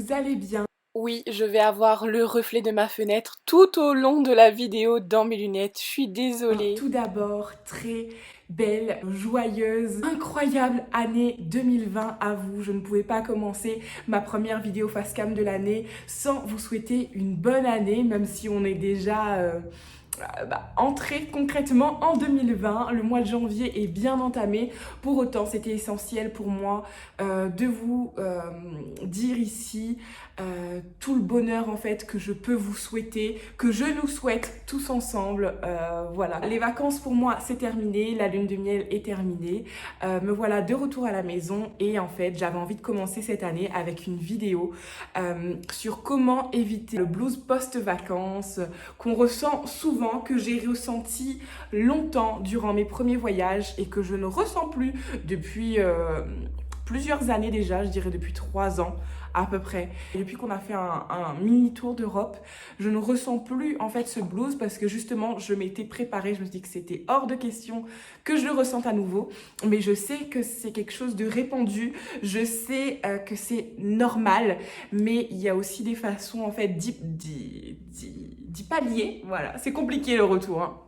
vous allez bien. Oui, je vais avoir le reflet de ma fenêtre tout au long de la vidéo dans mes lunettes. Je suis désolée. Tout d'abord, très belle, joyeuse, incroyable année 2020 à vous. Je ne pouvais pas commencer ma première vidéo face cam de l'année sans vous souhaiter une bonne année, même si on est déjà entré concrètement en 2020. Le mois de janvier est bien entamé. Pour autant, c'était essentiel pour moi de vous dire ici tout le bonheur en fait que je peux vous souhaiter, que je nous souhaite tous ensemble. Voilà, les vacances pour moi c'est terminé, la lune de miel est terminée. Me voilà de retour à la maison et en fait j'avais envie de commencer cette année avec une vidéo sur comment éviter le blues post-vacances qu'on ressent souvent, que j'ai ressenti longtemps durant mes premiers voyages et que je ne ressens plus depuis plusieurs années déjà, je dirais depuis 3 ans à peu près. Et depuis qu'on a fait un mini tour d'Europe, je ne ressens plus en fait ce blues parce que justement je m'étais préparée, je me suis dit que c'était hors de question que je le ressente à nouveau, mais je sais que c'est quelque chose de répandu, je sais que c'est normal, mais il y a aussi des façons en fait d'y pallier, voilà, c'est compliqué le retour, hein.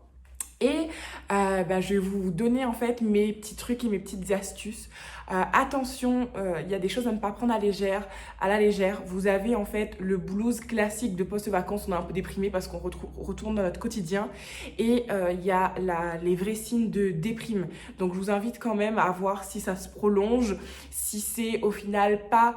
Et je vais vous donner en fait mes petits trucs et mes petites astuces. Attention, il y a des choses à ne pas prendre à la légère. Vous avez en fait le blues classique de post-vacances, on est un peu déprimé parce qu'on retourne dans notre quotidien. Et il y a les vrais signes de déprime. Donc je vous invite quand même à voir si ça se prolonge, si c'est au final pas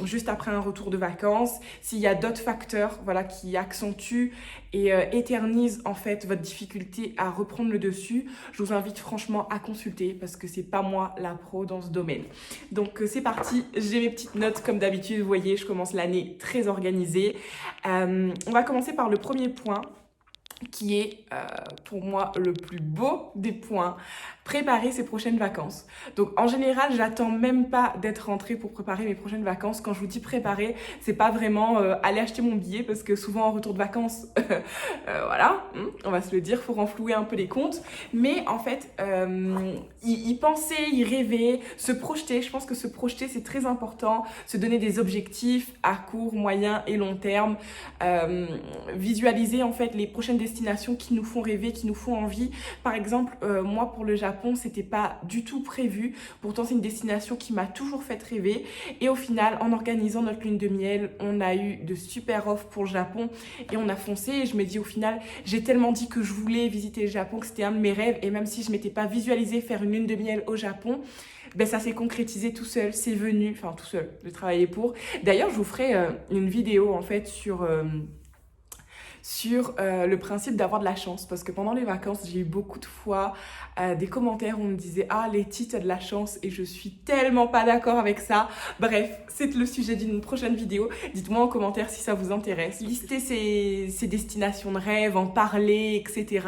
juste après un retour de vacances, s'il y a d'autres facteurs voilà, qui accentuent et éternisent en fait votre difficulté à reprendre le dessus, je vous invite franchement à consulter parce que c'est pas moi la pro dans ce domaine. Donc c'est parti, j'ai mes petites notes comme d'habitude, vous voyez, je commence l'année très organisée. On va commencer par le premier point qui est pour moi le plus beau des points, préparer ses prochaines vacances. Donc en général, j'attends même pas d'être rentrée pour préparer mes prochaines vacances. Quand je vous dis préparer, c'est pas vraiment aller acheter mon billet parce que souvent en retour de vacances, voilà, on va se le dire, faut renflouer un peu les comptes. Mais en fait, y penser, y rêver, se projeter, je pense que se projeter c'est très important, se donner des objectifs à court, moyen et long terme, visualiser en fait les prochaines destinations qui nous font rêver, qui nous font envie. Par exemple, moi pour le Japon, c'était pas du tout prévu. Pourtant, c'est une destination qui m'a toujours fait rêver. Et au final, en organisant notre lune de miel, on a eu de super offres pour le Japon et on a foncé. Et je me dis au final, j'ai tellement dit que je voulais visiter le Japon, que c'était un de mes rêves. Et même si je m'étais pas visualisé faire une lune de miel au Japon, ben ça s'est concrétisé tout seul, c'est venu, enfin tout seul, j'ai travaillé pour. D'ailleurs, je vous ferai une vidéo en fait sur le principe d'avoir de la chance parce que pendant les vacances j'ai eu beaucoup de fois des commentaires où on me disait ah Letty t'as de la chance et je suis tellement pas d'accord avec ça. Bref, c'est le sujet d'une prochaine vidéo, dites-moi en commentaire si ça vous intéresse, listez ces destinations de rêve, en parler, etc.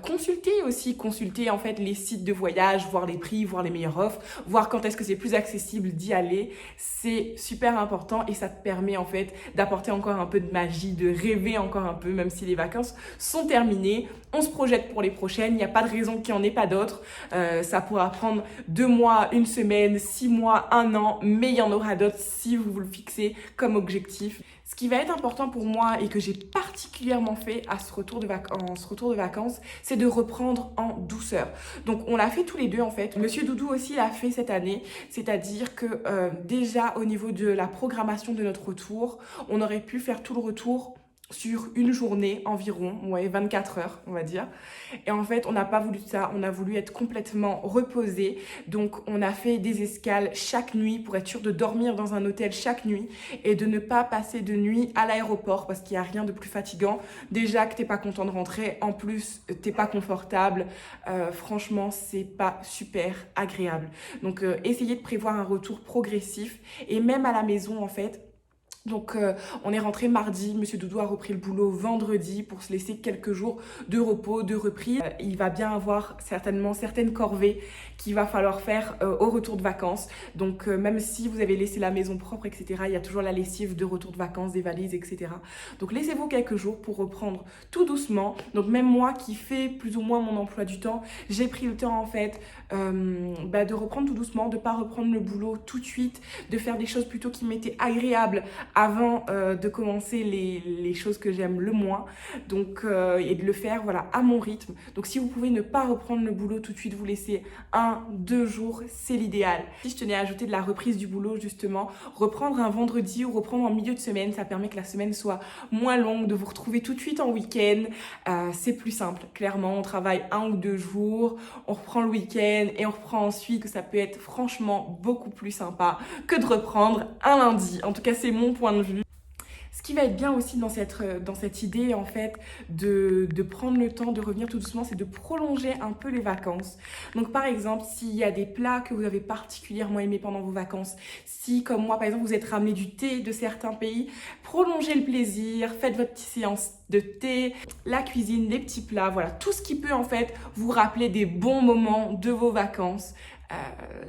Consultez en fait les sites de voyage, voir les prix, voir les meilleures offres, voir quand est-ce que c'est plus accessible d'y aller, c'est super important et ça te permet en fait d'apporter encore un peu de magie, de rêver encore un peu, même si les vacances sont terminées. On se projette pour les prochaines, il n'y a pas de raison qu'il n'y en ait pas d'autres. Ça pourra prendre 2 mois, 1 semaine, 6 mois, 1 an, mais il y en aura d'autres si vous vous le fixez comme objectif. Ce qui va être important pour moi et que j'ai particulièrement fait à ce retour de vacances, c'est de reprendre en douceur. Donc on l'a fait tous les deux en fait. Monsieur Doudou aussi l'a fait cette année, c'est-à-dire que déjà au niveau de la programmation de notre retour, on aurait pu faire tout le retour sur une journée environ, 24 heures on va dire. Et en fait on n'a pas voulu ça, on a voulu être complètement reposé. Donc on a fait des escales chaque nuit pour être sûr de dormir dans un hôtel chaque nuit et de ne pas passer de nuit à l'aéroport parce qu'il n'y a rien de plus fatigant. Déjà que t'es pas content de rentrer, en plus t'es pas confortable, franchement c'est pas super agréable. Donc essayez de prévoir un retour progressif et même à la maison en fait. Donc on est rentré mardi, Monsieur Doudou a repris le boulot vendredi pour se laisser quelques jours de repos, de reprise. Il va bien avoir certainement certaines corvées qu'il va falloir faire au retour de vacances. Donc même si vous avez laissé la maison propre, etc., il y a toujours la lessive de retour de vacances, des valises, etc. Donc laissez-vous quelques jours pour reprendre tout doucement. Donc même moi qui fais plus ou moins mon emploi du temps, j'ai pris le temps en fait de reprendre tout doucement, de ne pas reprendre le boulot tout de suite, de faire des choses plutôt qui m'étaient agréables avant de commencer les choses que j'aime le moins, donc et de le faire voilà à mon rythme. Donc si vous pouvez ne pas reprendre le boulot tout de suite, vous laissez 1-2 jours, c'est l'idéal. Si je tenais à ajouter de la reprise du boulot justement, reprendre un vendredi ou reprendre en milieu de semaine, ça permet que la semaine soit moins longue, de vous retrouver tout de suite en week-end, c'est plus simple. Clairement, on travaille 1 ou 2 jours, on reprend le week-end et on reprend ensuite, que ça peut être franchement beaucoup plus sympa que de reprendre un lundi. En tout cas, c'est mon point de vue. Ce qui va être bien aussi dans cette idée en fait de prendre le temps de revenir tout doucement, c'est de prolonger un peu les vacances. Donc par exemple, s'il y a des plats que vous avez particulièrement aimés pendant vos vacances, si comme moi par exemple vous êtes ramené du thé de certains pays, prolongez le plaisir, faites votre petite séance de thé, la cuisine, des petits plats, voilà, tout ce qui peut en fait vous rappeler des bons moments de vos vacances.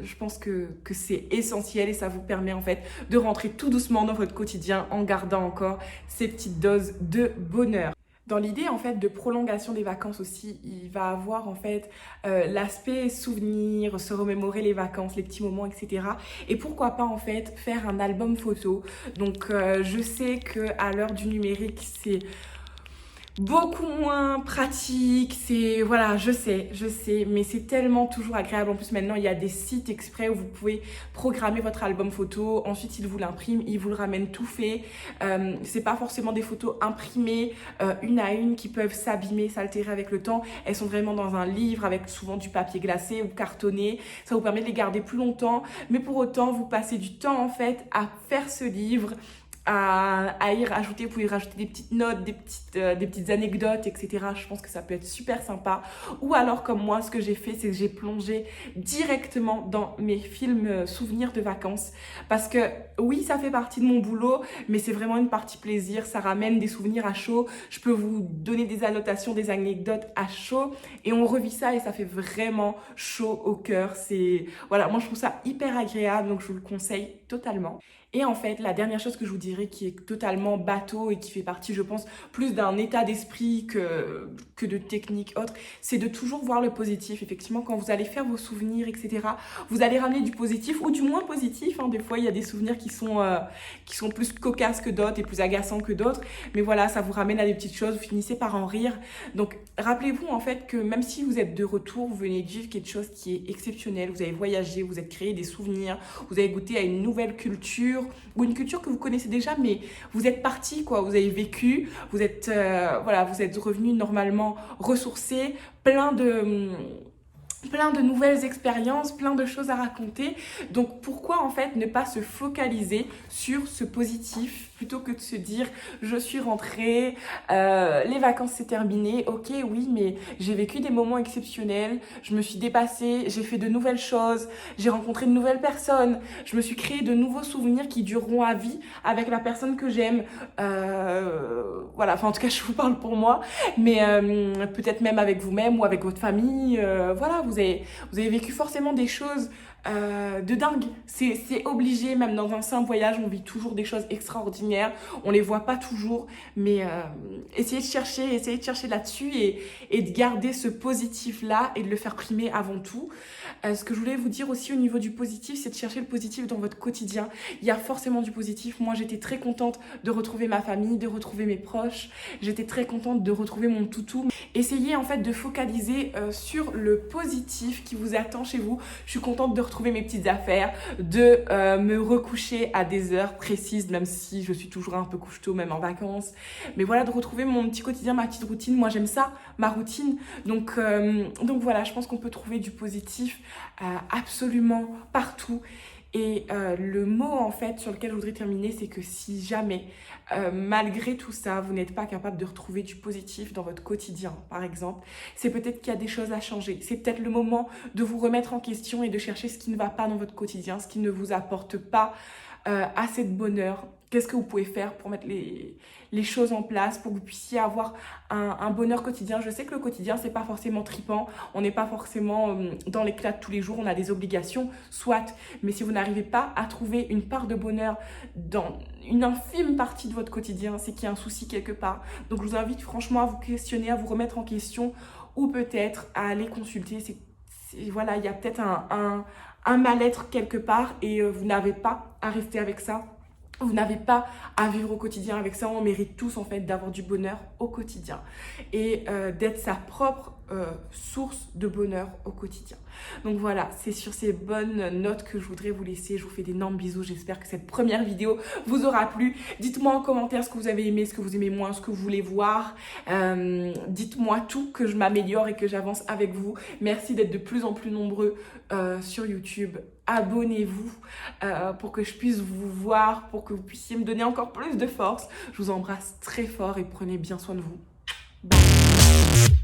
Je pense que c'est essentiel et ça vous permet en fait de rentrer tout doucement dans votre quotidien en gardant encore ces petites doses de bonheur. Dans l'idée en fait de prolongation des vacances aussi, il va avoir en fait l'aspect souvenir, se remémorer les vacances, les petits moments, etc. Et pourquoi pas en fait faire un album photo. Donc je sais qu'à l'heure du numérique, c'est beaucoup moins pratique, c'est voilà, je sais, mais c'est tellement toujours agréable. En plus maintenant il y a des sites exprès où vous pouvez programmer votre album photo, ensuite ils vous l'impriment, ils vous le ramènent tout fait. C'est pas forcément des photos imprimées une à une qui peuvent s'abîmer, s'altérer avec le temps. Elles sont vraiment dans un livre avec souvent du papier glacé ou cartonné. Ça vous permet de les garder plus longtemps, mais pour autant vous passez du temps en fait à faire ce livre, à y rajouter, vous pouvez rajouter des petites notes, des petites anecdotes, etc. Je pense que ça peut être super sympa. Ou alors comme moi, ce que j'ai fait, c'est que j'ai plongé directement dans mes films souvenirs de vacances. Parce que oui, ça fait partie de mon boulot, mais c'est vraiment une partie plaisir. Ça ramène des souvenirs à chaud. Je peux vous donner des annotations, des anecdotes à chaud. Et on revit ça et ça fait vraiment chaud au cœur. Voilà, moi je trouve ça hyper agréable, donc je vous le conseille totalement. Et en fait, la dernière chose que je vous dirais qui est totalement bateau et qui fait partie, je pense, plus d'un état d'esprit que de techniques autres, c'est de toujours voir le positif. Effectivement, quand vous allez faire vos souvenirs, etc., vous allez ramener du positif ou du moins positif. Des fois, il y a des souvenirs qui sont plus cocasses que d'autres et plus agaçants que d'autres. Mais voilà, ça vous ramène à des petites choses, vous finissez par en rire. Donc, rappelez-vous en fait que même si vous êtes de retour, vous venez de vivre quelque chose qui est exceptionnel, vous avez voyagé, vous avez créé des souvenirs, vous avez goûté à une nouvelle culture, ou une culture que vous connaissez déjà, mais vous êtes parti, quoi. Vous avez vécu, vous êtes revenu normalement ressourcé, plein de nouvelles expériences, plein de choses à raconter. Donc pourquoi en fait ne pas se focaliser sur ce positif plutôt que de se dire je suis rentrée, les vacances c'est terminé, ok oui mais j'ai vécu des moments exceptionnels, je me suis dépassée, j'ai fait de nouvelles choses, j'ai rencontré de nouvelles personnes, je me suis créé de nouveaux souvenirs qui dureront à vie avec la personne que j'aime. Voilà, enfin en tout cas je vous parle pour moi, mais peut-être même avec vous-même ou avec votre famille, voilà, vous avez vécu forcément des choses de dingue. C'est obligé, même dans un simple voyage, on vit toujours des choses extraordinaires. On les voit pas toujours, mais essayez de chercher là-dessus et de garder ce positif-là et de le faire primer avant tout. Ce que je voulais vous dire aussi au niveau du positif, c'est de chercher le positif dans votre quotidien. Il y a forcément du positif. Moi, j'étais très contente de retrouver ma famille, de retrouver mes proches. J'étais très contente de retrouver mon toutou. Essayez en fait de focaliser sur le positif qui vous attend chez vous. Je suis contente de retrouver mes petites affaires, de me recoucher à des heures précises, même si je suis toujours un peu couche-tôt, même en vacances. Mais voilà, de retrouver mon petit quotidien, ma petite routine. Moi, j'aime ça, ma routine. Donc voilà, je pense qu'on peut trouver du positif absolument partout. Et le mot en fait sur lequel je voudrais terminer, c'est que si jamais, malgré tout ça, vous n'êtes pas capable de retrouver du positif dans votre quotidien, par exemple, c'est peut-être qu'il y a des choses à changer. C'est peut-être le moment de vous remettre en question et de chercher ce qui ne va pas dans votre quotidien, ce qui ne vous apporte pas assez de bonheur. Qu'est-ce que vous pouvez faire pour mettre les choses en place, pour que vous puissiez avoir un bonheur quotidien. Je sais que le quotidien, c'est pas forcément tripant, on n'est pas forcément dans l'éclat de tous les jours, on a des obligations, soit. Mais si vous n'arrivez pas à trouver une part de bonheur dans une infime partie de votre quotidien, c'est qu'il y a un souci quelque part. Donc je vous invite franchement à vous questionner, à vous remettre en question, ou peut-être à aller consulter. Voilà, il y a peut-être un mal-être quelque part et vous n'avez pas à rester avec ça. Vous n'avez pas à vivre au quotidien avec ça. On mérite tous en fait d'avoir du bonheur au quotidien et d'être sa propre source de bonheur au quotidien. Donc voilà, c'est sur ces bonnes notes que je voudrais vous laisser. Je vous fais d'énormes bisous. J'espère que cette première vidéo vous aura plu. Dites-moi en commentaire ce que vous avez aimé, ce que vous aimez moins, ce que vous voulez voir. Dites-moi tout, que je m'améliore et que j'avance avec vous. Merci d'être de plus en plus nombreux sur YouTube. Abonnez-vous pour que je puisse vous voir, pour que vous puissiez me donner encore plus de force. Je vous embrasse très fort et prenez bien soin de vous. Bye.